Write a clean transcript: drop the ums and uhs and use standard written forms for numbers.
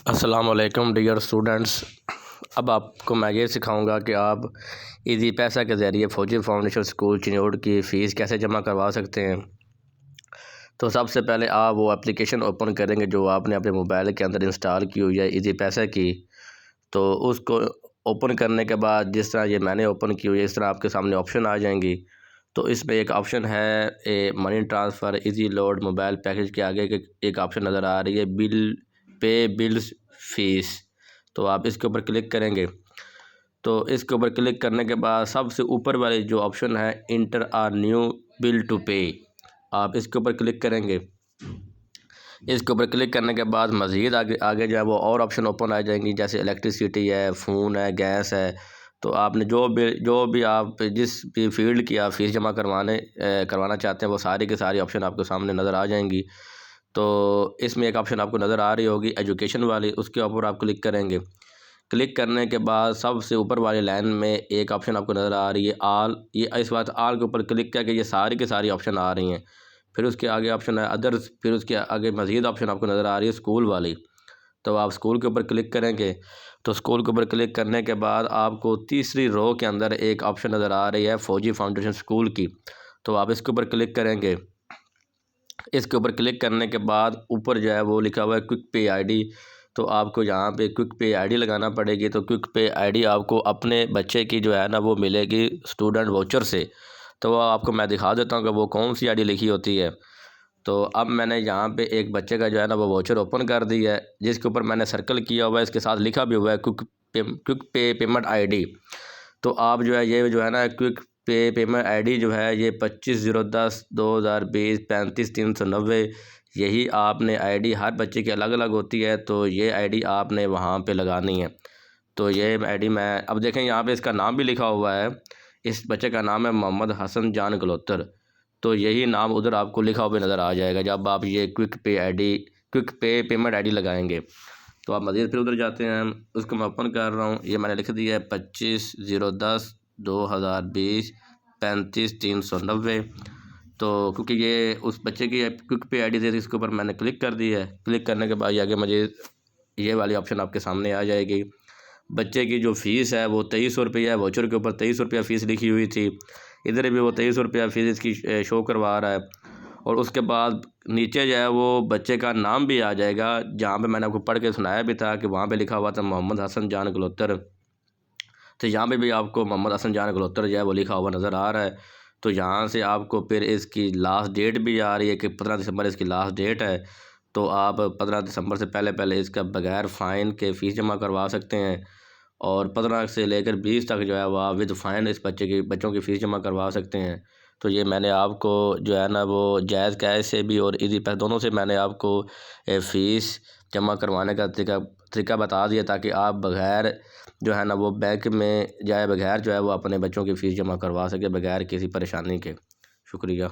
السلام علیکم dear students, اب آپ کو میں یہ سکھاؤں گا کہ آپ ایزی پیسہ کے ذریعے فوجی فاؤنڈیشن اسکول چنیوٹ کی فیس کیسے جمع کروا سکتے ہیں۔ تو سب سے پہلے آپ وہ اپلیکیشن اوپن کریں گے جو آپ نے اپنے موبائل کے اندر انسٹال کی ہوئی ہے ایزی پیسہ کی۔ تو اس کو اوپن کرنے کے بعد جس طرح یہ میں نے اوپن کی ہوئی ہے اس طرح آپ کے سامنے آپشن آ جائیں گی۔ تو اس میں ایک آپشن ہے money transfer easy load mobile package کے آگے ایک آپشن نظر آ رہی ہے بل پے بلز فیس۔ تو آپ اس کے اوپر کلک کریں گے۔ تو اس کے اوپر کلک کرنے کے بعد سب سے اوپر والی جو آپشن ہے enter a new bill to pay, آپ اس کے اوپر کلک کریں گے۔ اس کے اوپر کلک کرنے کے بعد مزید آگے جو ہے وہ اور آپشن اوپن آ جائیں گی، جیسے الیکٹریسٹی ہے، فون ہے، گیس ہے۔ تو آپ نے جو بھی آپ جس بھی فیلڈ کی آپ فیس جمع کروانا چاہتے ہیں وہ ساری کی ساری آپشن آپ کے سامنے نظر آ جائیں گی۔ تو اس میں ایک آپشن آپ کو نظر آ رہی ہوگی ایجوکیشن والی، اس کے اوپر آپ کلک کریں گے۔ کلک کرنے کے بعد سب سے اوپر والی لائن میں ایک آپشن آپ کو نظر آ رہی ہے آل، یہ اس بات آل کے اوپر کلک کیا کہ یہ ساری کی ساری آپشن آ رہی ہیں۔ پھر اس کے آگے آپشن ہے ادرس، پھر اس کے آگے مزید آپشن آپ کو نظر آ رہی ہے اسکول والی۔ تو آپ اسکول کے اوپر کلک کریں گے۔ تو اسکول کے اوپر کلک کرنے کے بعد آپ کو تیسری رو کے اندر ایک آپشن نظر آ رہی ہے فوجی فاؤنڈیشن اسکول کی۔ تو آپ اس کے اوپر کلک کریں گے۔ اس کے اوپر کلک کرنے کے بعد اوپر جو ہے وہ لکھا ہوا ہے کوئک پے آئی ڈی۔ تو آپ کو یہاں پہ کوئک پے آئی ڈی لگانا پڑے گی۔ تو کوئک پے آئی ڈی آپ کو اپنے بچے کی جو ہے نا وہ ملے گی اسٹوڈنٹ واؤچر سے۔ تو وہ آپ کو میں دکھا دیتا ہوں کہ وہ کون سی آئی ڈی لکھی ہوتی ہے۔ تو اب میں نے یہاں پہ ایک بچے کا جو ہے نا وہ واؤچر اوپن کر دی ہے، جس کے اوپر میں نے سرکل کیا ہوا ہے، اس کے ساتھ لکھا بھی ہوا ہے quick pay payment I D. تو آپ جو ہے یہ جو ہے نا quick pay payment I D جو ہے یہ 25/010/2020 35/390، یہی آپ نے آئی ڈی ہر بچے کی الگ الگ ہوتی ہے، تو یہ آئی ڈی آپ نے وہاں پہ لگانی ہے۔ تو یہ آئی ڈی میں اب دیکھیں یہاں پہ اس کا نام بھی لکھا ہوا ہے، اس بچے کا نام ہے محمد حسن جان گلوتر۔ تو یہی نام ادھر آپ کو لکھا ہوا نظر آ جائے گا جب آپ یہ quick pay payment I D لگائیں گے۔ تو آپ مزید پھر ادھر جاتے ہیں، اس کو میں اوپن کر رہا ہوں، یہ میں نے لکھ دیا ہے 25/010/2020 35/390۔ تو کیونکہ یہ اس بچے کی کوئک پے آئی ڈی تھی، اس کے اوپر میں نے کلک کر دی ہے۔ کلک کرنے کے بعد یہ آگے مجھے یہ والی آپشن آپ کے سامنے آ جائے گی۔ بچے کی جو فیس ہے وہ 2300 روپیہ ہے، واؤچر کے اوپر 2300 روپیہ فیس لکھی ہوئی تھی، ادھر بھی وہ 2300 روپیہ فیس اس کی شو کروا رہا ہے۔ اور اس کے بعد نیچے جو ہے وہ بچے کا نام بھی آ جائے گا، جہاں پہ میں نے آپ کو پڑھ کے سنایا بھی تھا کہ وہاں پہ لکھا ہوا تھا محمد حسن جان گلوتر۔ تو یہاں پہ بھی آپ کو محمد حسن جان گلوتر جو ہے وہ لکھا ہوا نظر آ رہا ہے۔ تو یہاں سے آپ کو پھر اس کی لاسٹ ڈیٹ بھی آ رہی ہے کہ 15 دسمبر اس کی لاسٹ ڈیٹ ہے۔ تو آپ 15 دسمبر سے پہلے اس کا بغیر فائن کے فیس جمع کروا سکتے ہیں، اور 15 سے لے کر 20 تک جو ہے وہ ود فائن اس بچوں کی فیس جمع کروا سکتے ہیں۔ تو یہ میں نے آپ کو جو ہے نا وہ جائز کیش سے بھی اور ایزی پیسہ دونوں سے میں نے آپ کو فیس جمع کروانے کا طریقہ بتا دیا، تاکہ آپ بغیر جو ہے نا وہ بینک میں جائے بغیر جو ہے وہ اپنے بچوں کی فیس جمع کروا سکے بغیر کسی پریشانی کے۔ شکریہ۔